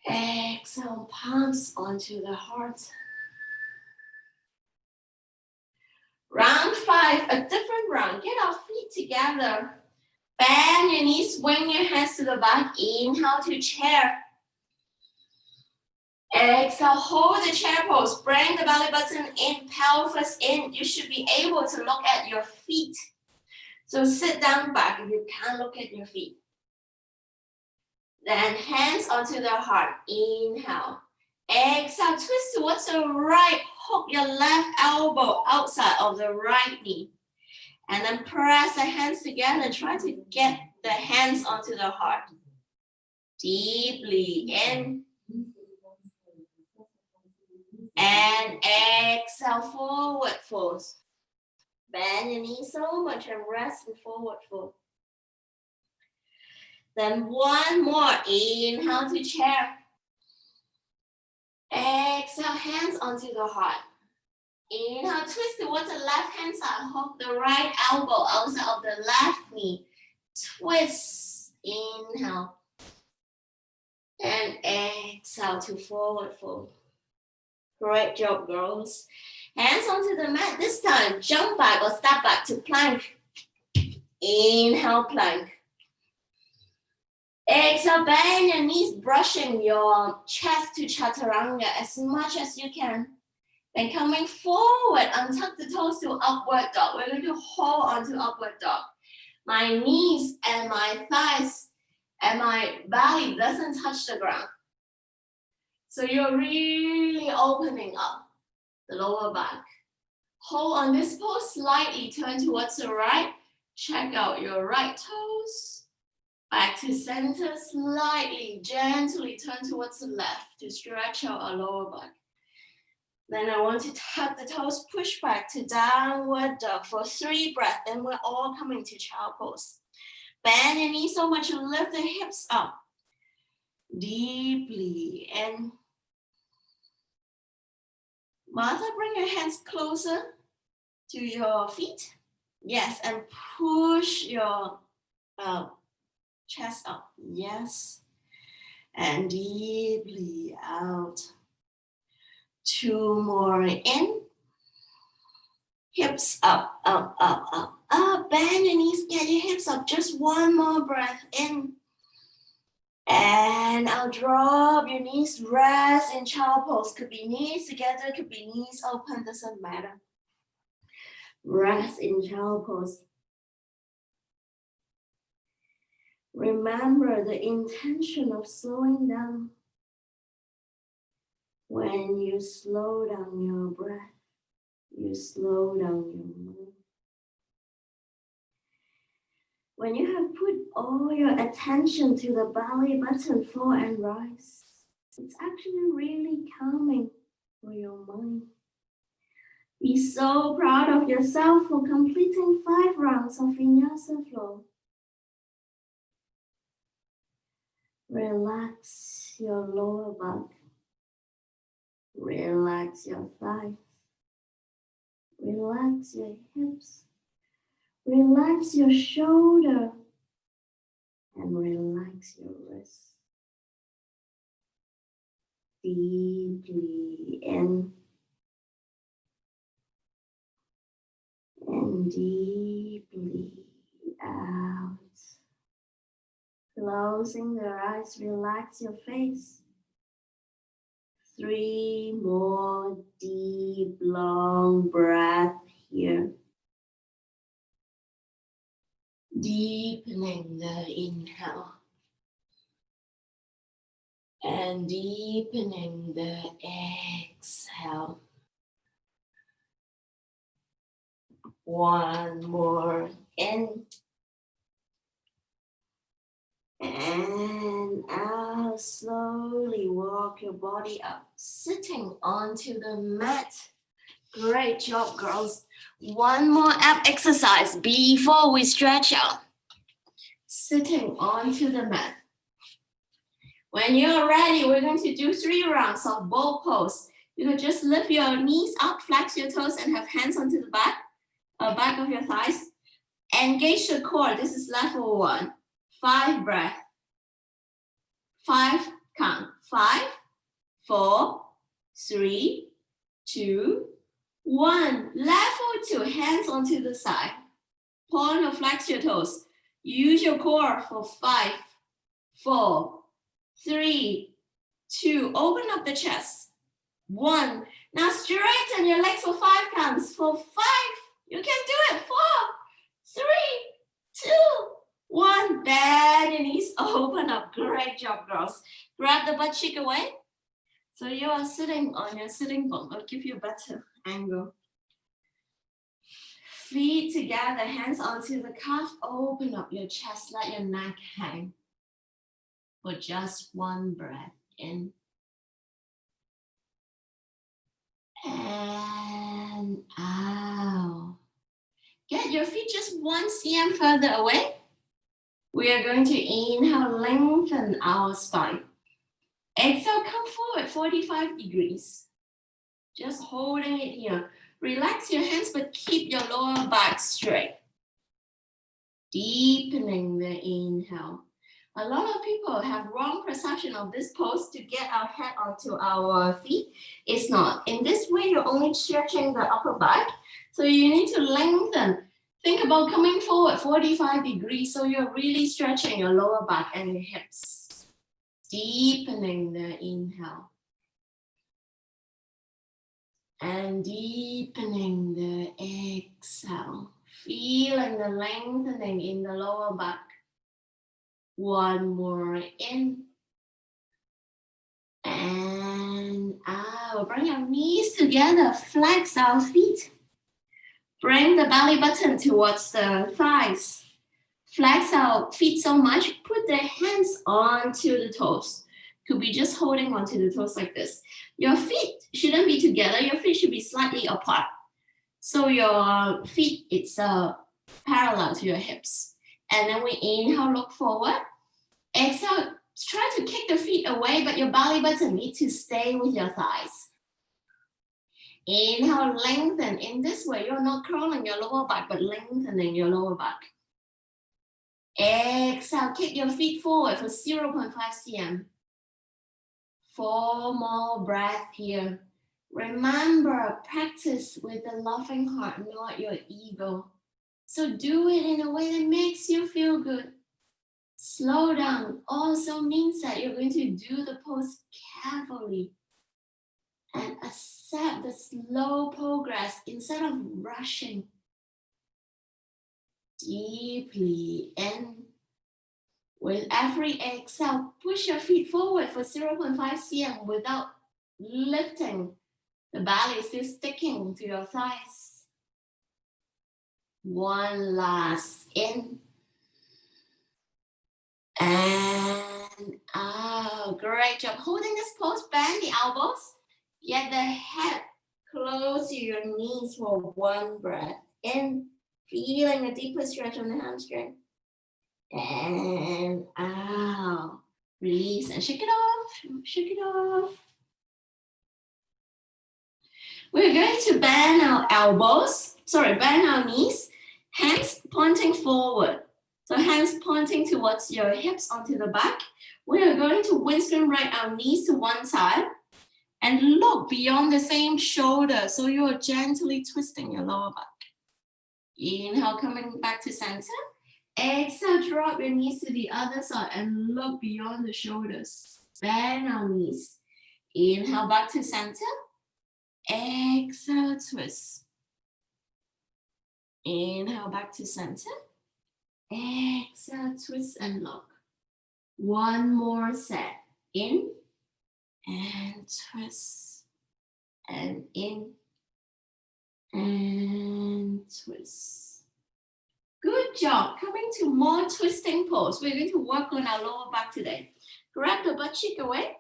Exhale, palms onto the heart. Round 5, a different round. Get our feet together. Bend your knees, swing your hands to the back. Inhale to chair. Exhale, hold the chair pose. Bring the belly button in, pelvis in. You should be able to look at your feet. So sit down back if you can't look at your feet. Then hands onto the heart. Inhale. Exhale, twist towards the right. Hook your left elbow outside of the right knee. And then press the hands together. Try to get the hands onto the heart. Deeply in. And exhale, forward fold. Bend your knees so much and rest in forward fold. Then one more. Inhale to chair. Exhale, hands onto the heart. Inhale, twist towards the left hand side. Hook the right elbow outside of the left knee. Twist. Inhale. And exhale to forward fold. Great job, girls. Hands onto the mat. This time, jump back or step back to plank. Inhale, plank. Exhale, bend your knees, brushing your chest to chaturanga as much as you can. Then coming forward, untuck the toes to upward dog. We're going to hold onto upward dog. My knees and my thighs and my belly doesn't touch the ground. So you're really opening up the lower back. Hold on this pose, slightly turn towards the right. Check out your right toes. Back to center, slightly, gently turn towards the left to stretch out our lower back. Then I want to tuck the toes, push back to downward dog for 3 breaths. Then we're all coming to child pose. Bend your knees so much, lift the hips up. Deeply in. Martha, bring your hands closer to your feet. Yes, and push your chest up. Yes. And deeply out. 2 more in. Hips up, up, up, up, up. Bend your knees, get your hips up. Just 1 more breath in. And I'll drop your knees, rest in child pose. Could be knees together, could be knees open, doesn't matter. Rest in child pose. Remember the intention of slowing down. When you slow down your breath, you slow down your mind. When you have put all your attention to the belly button, fall and rise, it's actually really calming for your mind. Be so proud of yourself for completing 5 rounds of Vinyasa flow. Relax your lower back. Relax your thighs. Relax your hips. Relax your shoulder. And relax your wrists. Deeply in. And deeply out. Closing the eyes, relax your face. 3 more deep, long breaths here. Deepening the inhale. And deepening the exhale. 1 more in. And out. Slowly walk your body up, sitting onto the mat. Great job, girls. 1 more ab exercise before we stretch out. Sitting onto the mat. When you're ready, we're going to do 3 rounds of bow pose. You can just lift your knees up, flex your toes, and have hands onto the back of your thighs. Engage the core. This is level 1. 5 breath. 5 count. 5, 4, 3, 2, 1. Level 2. Hands onto the side. Point or flex your toes. Use your core for 5, 4, 3, 2. Open up the chest. 1. Now straighten your legs for 5 counts. For 5. You can do it. 4, 3, 2, 1. Bend your knees. Open up. Great job, girls. Grab the butt cheek away. So you are sitting on your sitting bone. I'll give you a better angle. Feet together, hands onto the calf. Open up your chest, let your neck hang. For just 1 breath in. And out. Get your feet just 1 cm further away. We are going to inhale, lengthen our spine. Exhale, come forward 45 degrees. Just holding it here. Relax your hands, but keep your lower back straight. Deepening the inhale. A lot of people have wrong perception of this pose to get our head onto our feet. It's not. In this way, you're only stretching the upper back. So you need to lengthen. Think about coming forward 45 degrees. So you're really stretching your lower back and your hips. Deepening the inhale. And deepening the exhale. Feeling the lengthening in the lower back. 1 more in. And out. Bring your knees together. Flex our feet. Bring the belly button towards the thighs. Flex our feet so much. Put the hands onto the toes. Could be just holding onto the toes like this. Your feet shouldn't be together. Your feet should be slightly apart. So your feet, it's parallel to your hips. And then we inhale, look forward. Exhale, try to kick the feet away, but your belly button needs to stay with your thighs. Inhale, lengthen. In this way, you're not curling your lower back, but lengthening your lower back. Exhale, kick your feet forward for 0.5 cm. 4 more breaths here. Remember, practice with a loving heart, not your ego. So do it in a way that makes you feel good. Slow down also means that you're going to do the pose carefully and accept the slow progress instead of rushing. Deeply in. With every exhale, push your feet forward for 0.5 cm without lifting. The belly is still sticking to your thighs. One last in. And out. Great job. Holding this pose, bend the elbows. Get the head close to your knees for 1 breath. In. Feeling a deeper stretch on the hamstring. And out. Release and shake it off. Shake it off. We're going to bend our elbows. Bend our knees. Hands pointing forward. So hands pointing towards your hips onto the back. We are going to windscreen right our knees to one side and look beyond the same shoulder. So you are gently twisting your lower back. Inhale, coming back to center. Exhale, drop your knees to the other side and look beyond the shoulders. Bend our knees. Inhale, back to center. Exhale, twist. Inhale, back to center. Exhale, twist and lock. 1 more set. In and twist. And in and twist. Good job. Coming to more twisting pose. We're going to work on our lower back today. Grab the butt cheek away.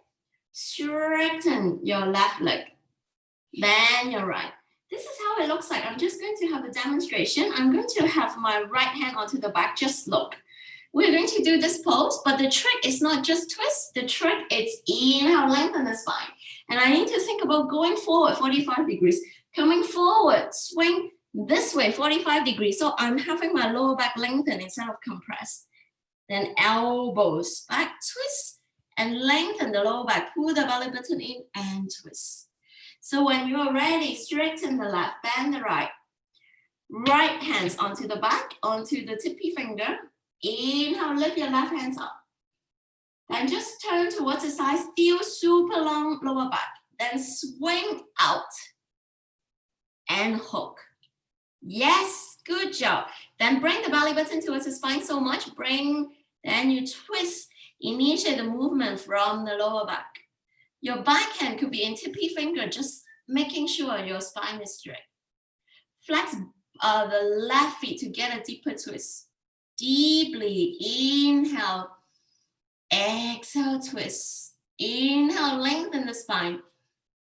Straighten your left leg. Bend your right. This is how it looks like. I'm just going to have a demonstration. I'm going to have my right hand onto the back. Just look. We're going to do this pose, but the trick is not just twist. The trick is inhale, lengthen the spine. And I need to think about going forward 45 degrees. Coming forward, swing this way 45 degrees. So I'm having my lower back lengthen instead of compressed. Then elbows back, twist, and lengthen the lower back. Pull the belly button in and twist. So when you are ready, straighten the left, bend the right. Right hands onto the back, onto the tippy finger. Inhale, lift your left hands up. Then just turn towards the side, still super long lower back. Then swing out and hook. Yes, good job. Then bring the belly button towards the spine so much. Then you twist. Initiate the movement from the lower back. Your backhand could be in tippy finger, just making sure your spine is straight. Flex the left feet to get a deeper twist. Deeply inhale, exhale, twist. Inhale, lengthen the spine.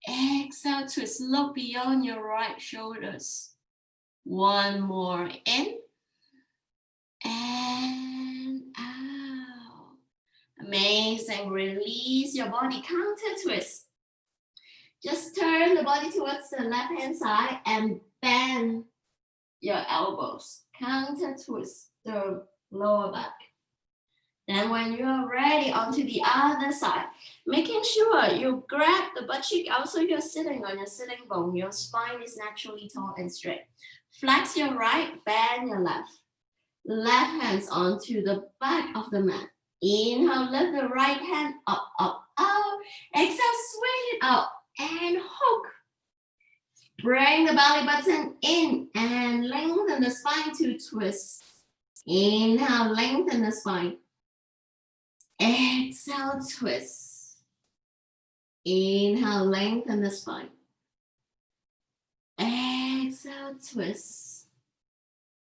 Exhale, twist. Look beyond your right shoulders. 1 more in and out. Amazing. Release your body. Counter twist. Just turn the body towards the left hand side and bend your elbows. Counter twist the lower back. Then when you are ready, onto the other side, making sure you grab the butt cheek out so you're sitting on your sitting bone. Your spine is naturally tall and straight. Flex your right, bend your left. Left hands onto the back of the mat. Inhale, lift the right hand up, up, out. Exhale, swing it up and hook. Bring the belly button in and lengthen the spine to twist. Inhale, lengthen the spine. Exhale, twist. Inhale, lengthen the spine. Exhale, twist.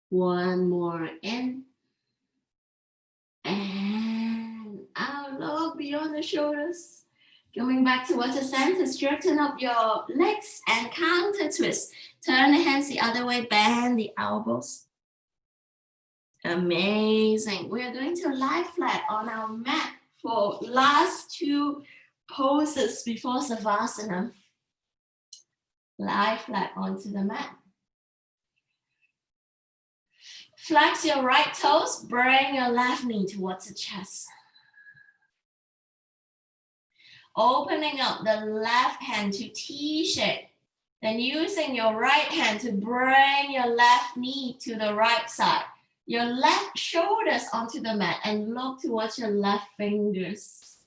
1 more in and out. Look beyond the shoulders. Coming back towards the center, straighten up your legs and counter twist. Turn the hands the other way, bend the elbows. Amazing. We are going to lie flat on our mat for last 2 poses before Savasana. Lie flat onto the mat. Flex your right toes, bring your left knee towards the chest. Opening up the left hand to T shape. Then using your right hand to bring your left knee to the right side. Your left shoulders onto the mat and look towards your left fingers.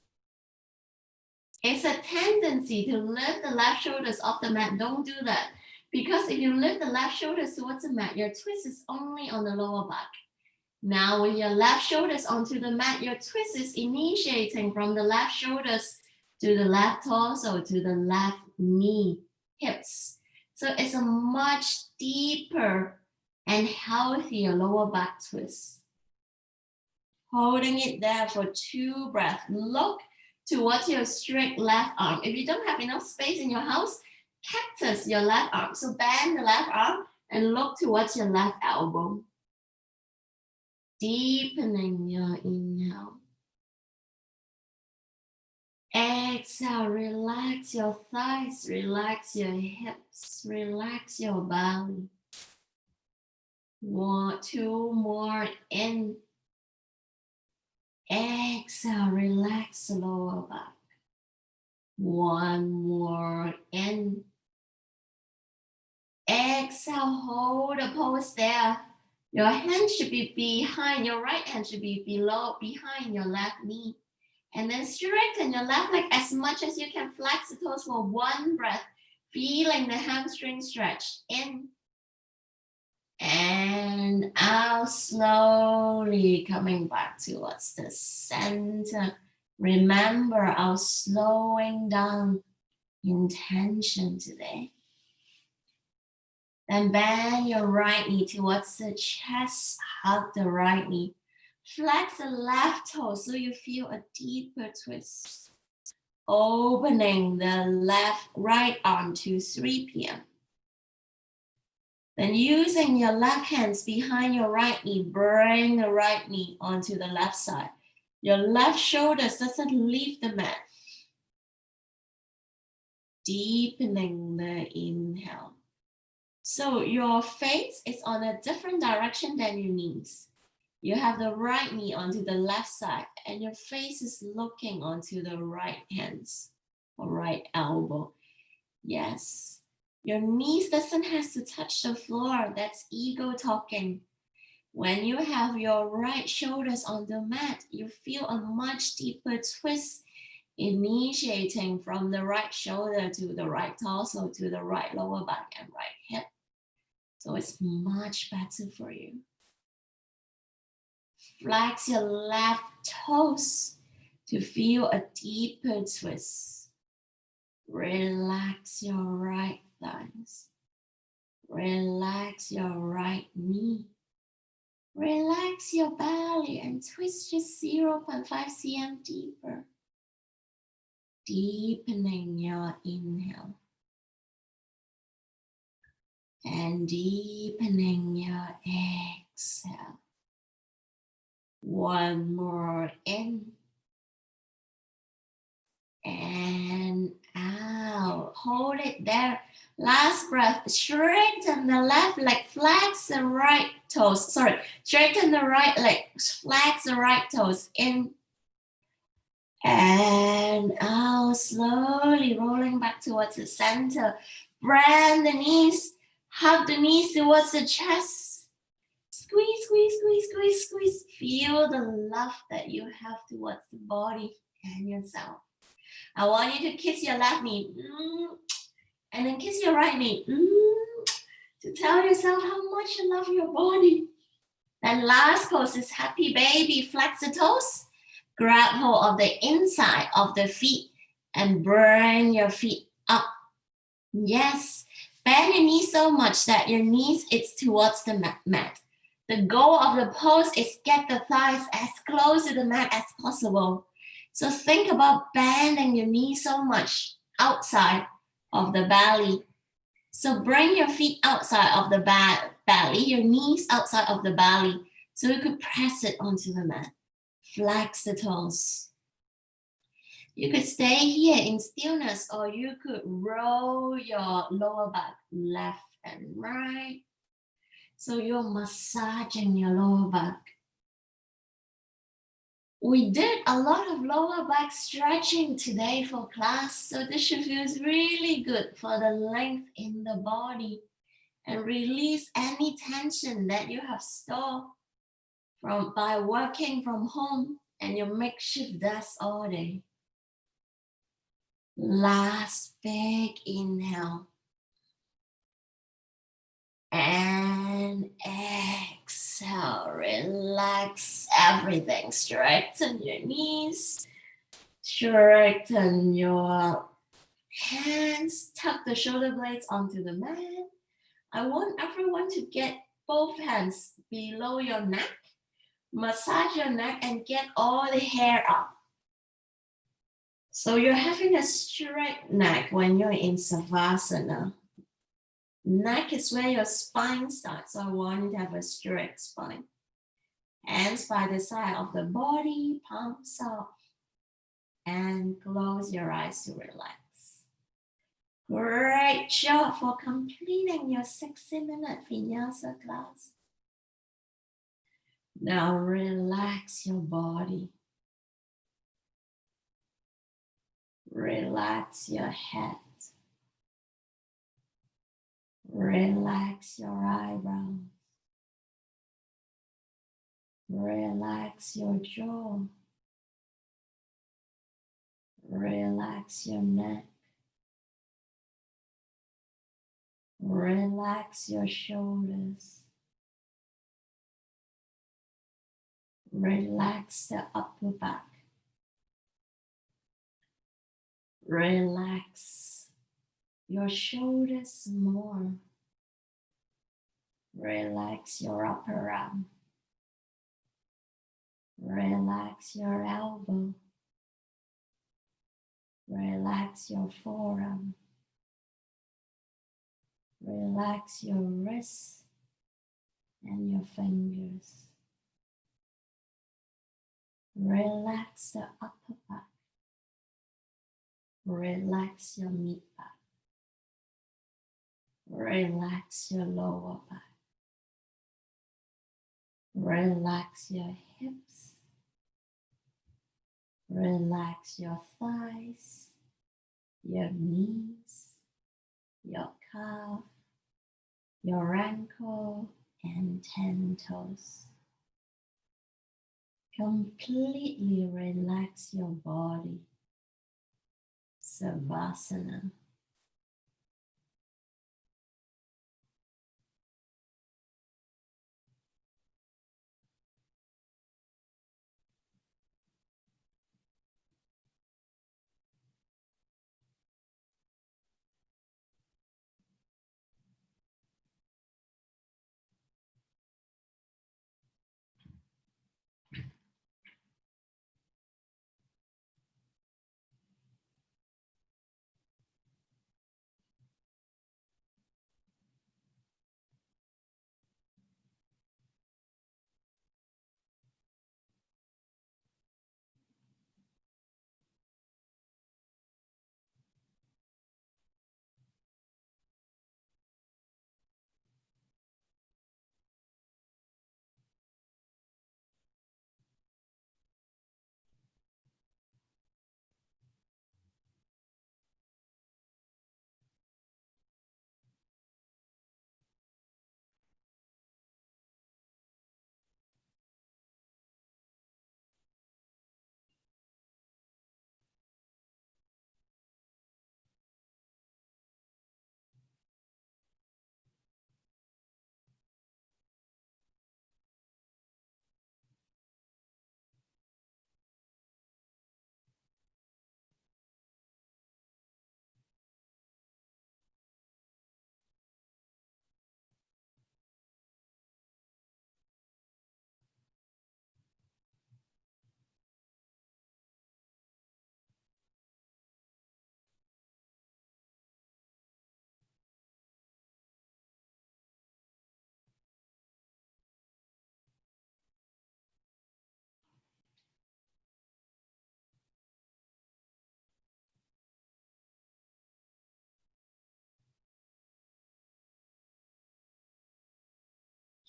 It's a tendency to lift the left shoulders off the mat. Don't do that. Because if you lift the left shoulders towards the mat, your twist is only on the lower back. Now with your left shoulders onto the mat, your twist is initiating from the left shoulders to the left torso, to the left knee, hips. So it's a much deeper and healthier lower back twist. Holding it there for 2 breaths. Look towards your straight left arm. If you don't have enough space in your house, cactus your left arm. So bend the left arm and look towards your left elbow. Deepening your inhale. Exhale, relax your thighs, relax your hips, relax your belly. 2 more in. Exhale, relax the lower back. 1 more in. Exhale, hold the pose there. Your hand should be behind, your right hand should be behind your left knee. And then straighten your left leg as much as you can. Flex the toes for 1 breath, feeling the hamstring stretch. In and out, slowly coming back towards the center. Remember our slowing down intention today. Then bend your right knee towards the chest, hug the right knee. Flex the left toe so you feel a deeper twist. Opening the right arm to 3 p.m. Then using your left hands behind your right knee, bring the right knee onto the left side. Your left shoulders doesn't leave the mat. Deepening the inhale. So your face is on a different direction than your knees. You have the right knee onto the left side and your face is looking onto the right hands or right elbow. Yes, your knees doesn't have to touch the floor. That's ego talking. When you have your right shoulders on the mat, you feel a much deeper twist initiating from the right shoulder to the right torso to the right lower back and right hip. So it's much better for you. Flex your left toes to feel a deeper twist. Relax your right thighs. Relax your right knee. Relax your belly and twist just 0.5 cm deeper. Deepening your inhale. And deepening your exhale. 1 more in. And out. Hold it there. Last breath. Straighten the left leg. Flex the right toes. Straighten the right leg. Flex the right toes. In. And out. Slowly rolling back towards the center. Bend the knees. Hug the knees towards the chest. Squeeze, squeeze, squeeze, squeeze, squeeze. Feel the love that you have towards the body and yourself. I want you to kiss your left knee. And then kiss your right knee. To tell yourself how much you love your body. Then last pose is happy baby. Flex the toes. Grab hold of the inside of the feet and bring your feet up. Yes. Bend your knees so much that your knees is towards the mat. The goal of the pose is get the thighs as close to the mat as possible. So think about bending your knees so much outside of the belly. So bring your feet outside of the belly, your knees outside of the belly, so you could press it onto the mat. Flex the toes. You could stay here in stillness, or you could roll your lower back left and right. So you're massaging your lower back. We did a lot of lower back stretching today for class, so this should feel really good for the length in the body and release any tension that you have stored by working from home and your makeshift desk all day. Last big inhale. And exhale, relax everything. Straighten your knees, straighten your hands, tuck the shoulder blades onto the mat. I want everyone to get both hands below your neck, massage your neck and get all the hair up. So you're having a straight neck when you're in Savasana. Neck is where your spine starts, so I want you to have a straight spine. Hands by the side of the body, palms up, and close your eyes to relax. Great job for completing your 60-minute Vinyasa class. Now relax your body. Relax your head. Relax your eyebrows. Relax your jaw. Relax your neck. Relax your shoulders. Relax the upper back. Relax your shoulders more. Relax your upper arm. Relax your elbow. Relax your forearm. Relax your wrists and your fingers. Relax the upper back. Relax your mid back. Relax your lower back. Relax your hips. Relax your thighs, your knees, your calf, your ankle, and 10 toes. Completely relax your body. Savasana.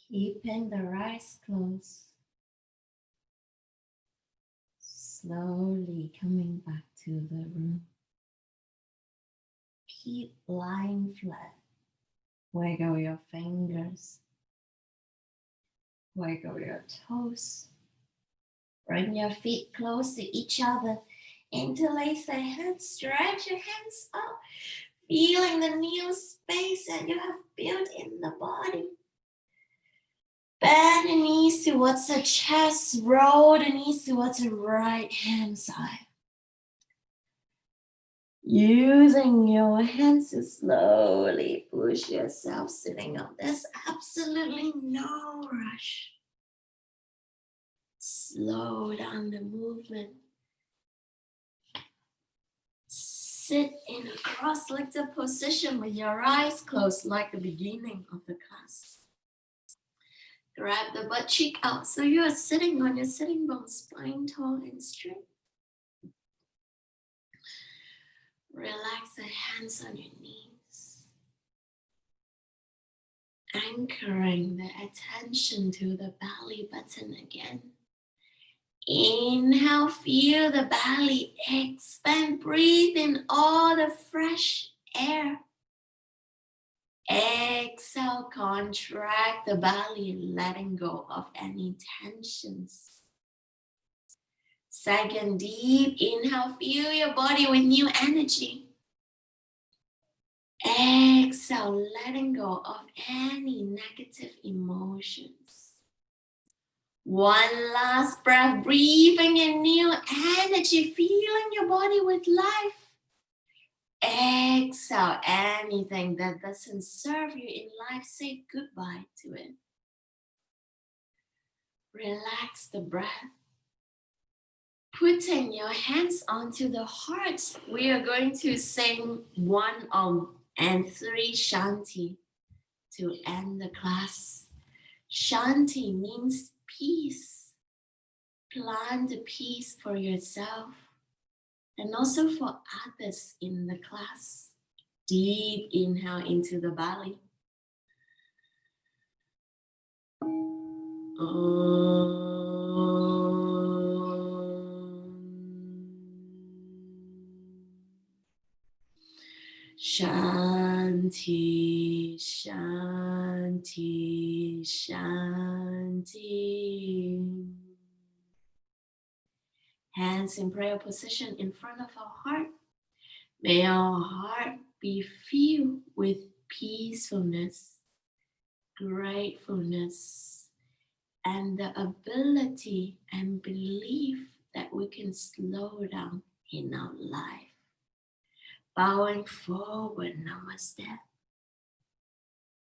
Keeping the eyes closed. slowly coming back to the room. Keep lying flat. Wiggle your fingers. Wiggle your toes. Bring your feet close to each other. Interlace the hands. Stretch your hands up. Feeling the new space that you have built in the body. Bend the knees towards the chest. Roll the knees towards the right hand side. Using your hands to slowly push yourself sitting up. There's absolutely no rush. Slow down the movement. Sit in a cross-legged position with your eyes closed like the beginning of the class. Grab the butt cheek out so you are sitting on your sitting bones, spine tall and straight. Relax the hands on your knees. Anchoring the attention to the belly button again. Inhale, feel the belly expand. Breathe in all the fresh air. Exhale, contract the belly, letting go of any tensions. Second, deep inhale, feel your body with new energy. Exhale, letting go of any negative emotions. One last breath, breathing in new energy, feeling your body with life. Exhale, anything that doesn't serve you in life, say goodbye to it. Relax the breath. Putting your hands onto the heart, we are going to sing 1 and 3 Shanti to end the class. Shanti means peace. Plant the peace for yourself and also for others in the class. Deep inhale into the belly. Shanti, Shanti, Shanti. Hands in prayer position in front of our heart. May our heart be filled with peacefulness, gratefulness, and the ability and belief that we can slow down in our life. Bowing forward, namaste.